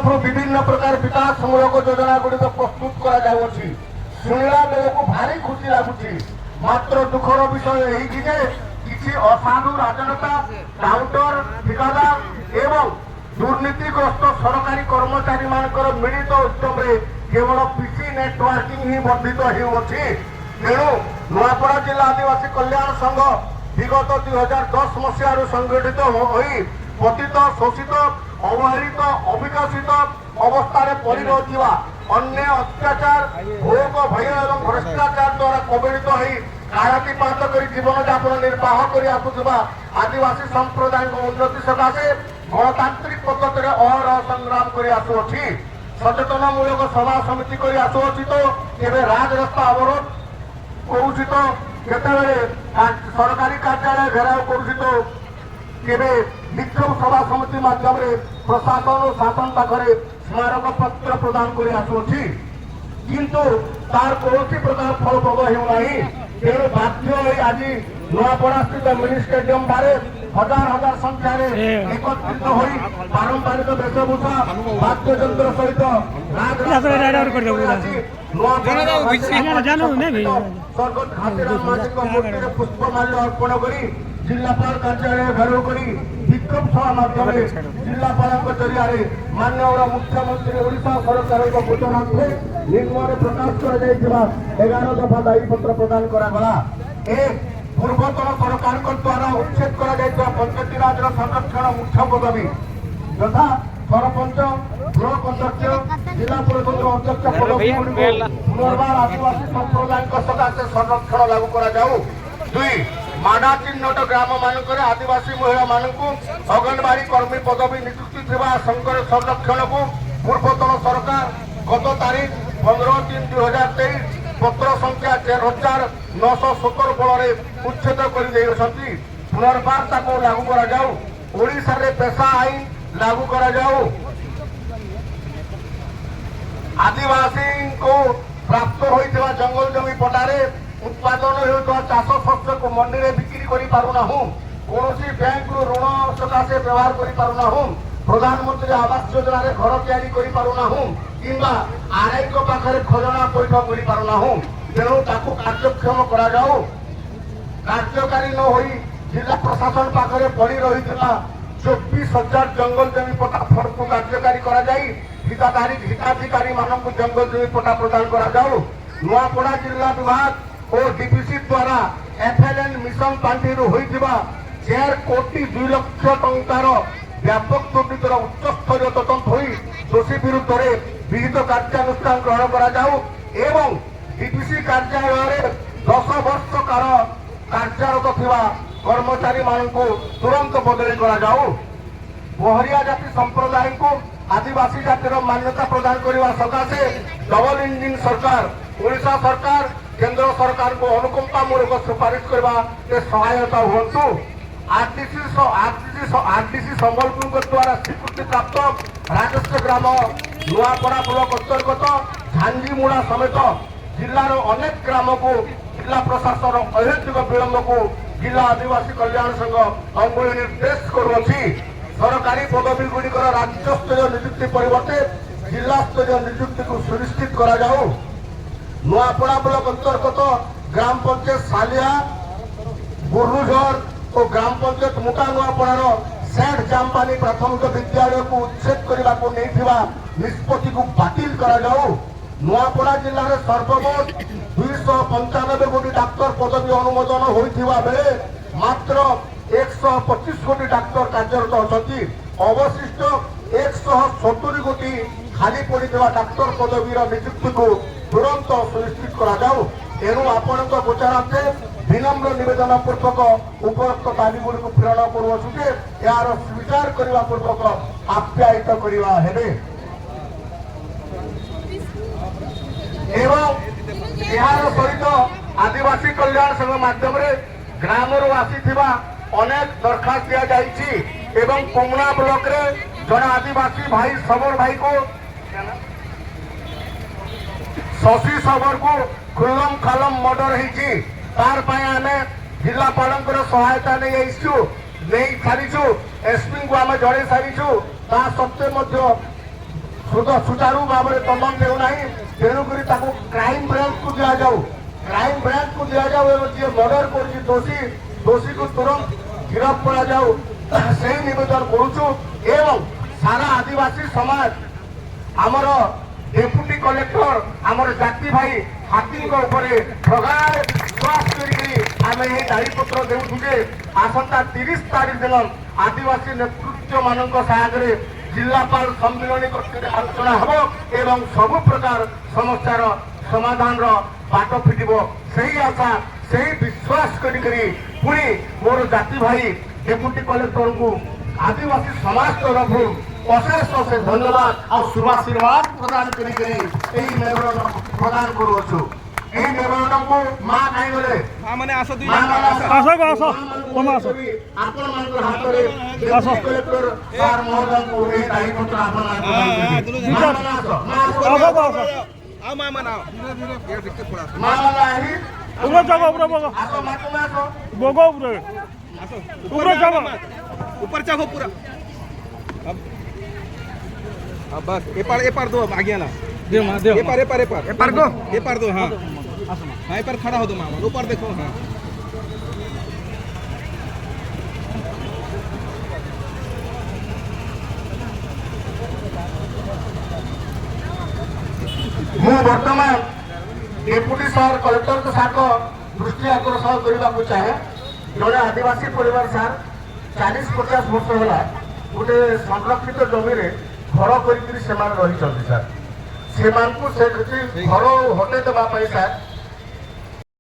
विभिन्न प्रकार विकासमूलक योजना गुड़िक प्रस्तुत कर शुणला बेलू भारी खुशी लगुच मात्र दुखर विषय यही किसी असाधु राजनेता काउंटर ठिकादार एवं दुर्नीतिग्रस्त सरकारी कर्मचारी मानकर मिलित उद्यम केवल पीसी नेटवर्किंग ही वर्धित होउछि। तेणु नुआपड़ा जिला आदिवासी कल्याण संघ विगत 2010 मसीह संगठित होई पतित शोषित अवहेलित अविकसित अवस्था पड़ी रही अन्य अत्याचार भोग भय और भ्रष्टाचार द्वारा कबलित हो कारातिपात कर जीवन यापन निर्वाह कर आदिवासी संप्रदाय उन्नति सकाशे गणतांत्रिक पद्धति अहरह संग्राम कर सचेतनमूलक सभा समिति कर तो केवे राजरास्ता अवरोध करुछि तो केतेबेले सरकारी कार्यालय घेराव करुछि तो केवे विक्षोभ सभा समिति माध्यम प्रशासन और शासन पाखे स्मारक पत्र प्रदान कर किंतु तार कौन प्रकार फलप्रद होना तेणु बाध्य आज नुआपड़ा स्थित मिनी स्टेडियम बारे हजार हजार संख्यार एकत्रित हो पारंपरिक वेशभूषा वाद्ययंत्र सहित स्वर्गत घासीराम माझी मूर्ति पुष्पमाल्य अर्पण कर जिलापाल कार्यालय घेराव कर विक्षोभ सभा माध्यम जिलापाल जरिया माननीय मुख्यमंत्री ओडिशा सरकार सूचनार्थे निम्न प्रकाश कर 11 दफा दायीपत्र प्रदान करागला। पूर्वतन सरकार द्वारा उच्छेद कर पंचायती राज संरक्षण मुख्य पदवी तथा सरपंच ब्लॉक अध्यक्ष जिला परिषद अध्यक्ष पदवी पुनर्बार आदिवासी संप्रदाय सकाशे संरक्षण लागू कर माडा चिन्हट ग्राम मानक आदिवासी महिला मानक अंगनवाड़ी कर्मी पदवी नियुक्ति संरक्षण को पूर्वतन सरकार गत तारीख 15/3/2023 पत्र संख्या 4917 बल उच्छेद कर पुनर्बार ताको लागू ओडिशा रे पेशा आईन लागू आदिवासी को प्राप्त होइथिबा जंगल जमी पटारे उत्पादन होता चाष शस्य को मंडी में बिक्री कर पारुना कौन बैंक ऋण सकाशे व्यवहार कर पारुना प्रधानमंत्री आवास योजना रे घर तैयारी कर पारुना किंबा आरआई को पाखरे खजना पैठ कर पारुना तेणु ताकू कार्यक्षम करा जाऊ कार्यकारी न होई जिला प्रशासन पाखरे पड़ी रही 24,000 जंगल जमी पट्टा फर्द को कार्यकारी करा जाई हिताधिकारी मानक जंगल जमी पट्टा प्रदान करा जाऊ। नुआपड़ा जिला विभाग और डीपीसी द्वारा एफएलएन मिशन पांठी होइथिबा 4 कोटी 2 लाख टंकार व्यापक दुर्नीतिर उच्च स्तरीय तदंत होई दोषी विरुद्ध विहित कार्यानुष्ठान ग्रहण करा जाऊ एवं डीपीसी कार्यालय 10 वर्ष काल कार्यरत थिबा कर्मचारी मानकु तुरंत बदली करा जाऊ। बहरिया जाति संप्रदाय को आदिवासी जातिर मान्यता प्रदान करने सकाशे डबल इंजिन सरकार ओडिशा सरकार केंद्र सरकार को अनुकंपामूलक सुपारिश करने सहायता हूँ। आरडीसी संबलपुर द्वारा स्वीकृति प्राप्त राजस्व ग्राम नुआपड़ा ब्लॉक अंतर्गत झांझीमुड़ा समेत जिलार अनेक ग्राम को जिला प्रशासन अहेतुक विलंब को जिला आदिवासी कल्याण संघ अंगुली निर्देश करुच्ची। सरकारी पदवी गुड़िकर राज्य स्तरीय नियुक्ति परिवर्ते जिला स्तरीय नियुक्ति को सुनिश्चित करा जाऊ। नुआपड़ा ब्लॉक अंतर्गत ग्राम पंचायत सालिया बुर्रुझर और ग्राम पंचायत मुटा नुआपड़ार सेठ जामपानी प्राथमिक विद्यालय को उच्छेद करने को निष्पत्ति को बातिल करा जाऊ। नुआपड़ा जिले में सर्वमोट 295 कोटी डाक्तर पदवी अनुमोदन होइथिबा बेले मात्र 125 कोटी डाक्तर कार्यरत अछंती। अवशिष्ट 170 कोटी खाली पड़िथिबा डाक्तर पदवीर नियुक्ति को तुरंत सुनिश्चित करा जाऊ। एणु आपण गोचरार्थे विनम्र निवेदन पूर्वक उपरोक्त दाबी गुड़ी प्रेरण करुचे यार स्वीकार करने पूर्वक आप्यायित करवा हेबे एवं यार सहित आदिवासी कल्याण संघ माध्यम ग्राम आसीथिबा अनेक दरखास्त दिया जाइछि एवं कुमना ब्लॉक रे जन आदिवासी भाई सबल भाई को शशि सबर को खुल्लम खालम मर्डर होइछि तार पाए आमे जिलापाल सहायता नहीं सारीचु एसपी को आम जड़े सारीचु ता सत्वे सुचारू भाव में दमन देना तेणुक क्राइम ब्रांच को दि जाऊ क्राइम ब्रांच को दि जाऊ जी मर्डर कर दोषी दोषी को तुरंत गिरफ्त करा जाऊ से निवेदन करुचु एवं सारा आदिवासी समाज आमर डेपुटी कलेक्टर आमर जाति भाई हाथी प्रगाढ़ विश्वास करें ये दायीपत्र देवु जे आसंता 30 तारीख दिन आदिवासी नेतृत्व मान सागर जिलापाल सम्मिलन आलोचना हम एवं सबु प्रकार समस्यार समाधान बाट फिट से आशा से विश्वास करी पुणी मोर जाति भाई डेपुटी कलेक्टर को आदिवासी समाज तरफ अशेष अशेष धन्यवाद और शुभाशीर्वाद प्रदान करी मेमोरांडम प्रदान करुछु এই মেমোরান্ডমକୁ ମା କାହିଁ ଗଲେ ମା ମାନେ ଆସ ଦୁଇ ଆସ ଆପଣ ମାନଙ୍କର ହାତରେ କଲେକ୍ଟର ସାର୍ ମହୋଦୟଙ୍କୁ ଏହି ଦାୟୀପତ୍ର ଆପଣ आओ मा मना ये देख के थोड़ा ମା ମାନେ ଆহি ऊपर जाओ ऊपर जाओ ଆସ ମାତୁମେ ଆସ बोगो ऊपर आसो ऊपर जाओ ऊपर जाओ पूरा अब बस ए पार दो आगे ना दे मां दे ए पार दो हां हाँ ए पार खड़ा हो दो मामा ऊपर देखो हाँ ମୁଁ ବର୍ତ୍ତମାନ ଡେପୁଟି ସାର୍ କଲେକ୍ଟରଙ୍କ ସାର୍ ଦୃଷ୍ଟି ଆକର୍ଷଣ କରିବାକୁ ଚାହେଁ ଜଣେ ଆଦିବାସୀ ପରିବାର ସାର୍ 40-50 ବର୍ଷ ହେଲା ଗୋଟେ ସଂରକ୍ଷିତ ଜମିରେ ଘର କରିକି ସେମାନେ ରହିଛନ୍ତି ସାର୍ ସେମାନଙ୍କୁ ସେ ଘର ହଟେଇ ଦେବା ପାଇଁ ସାର୍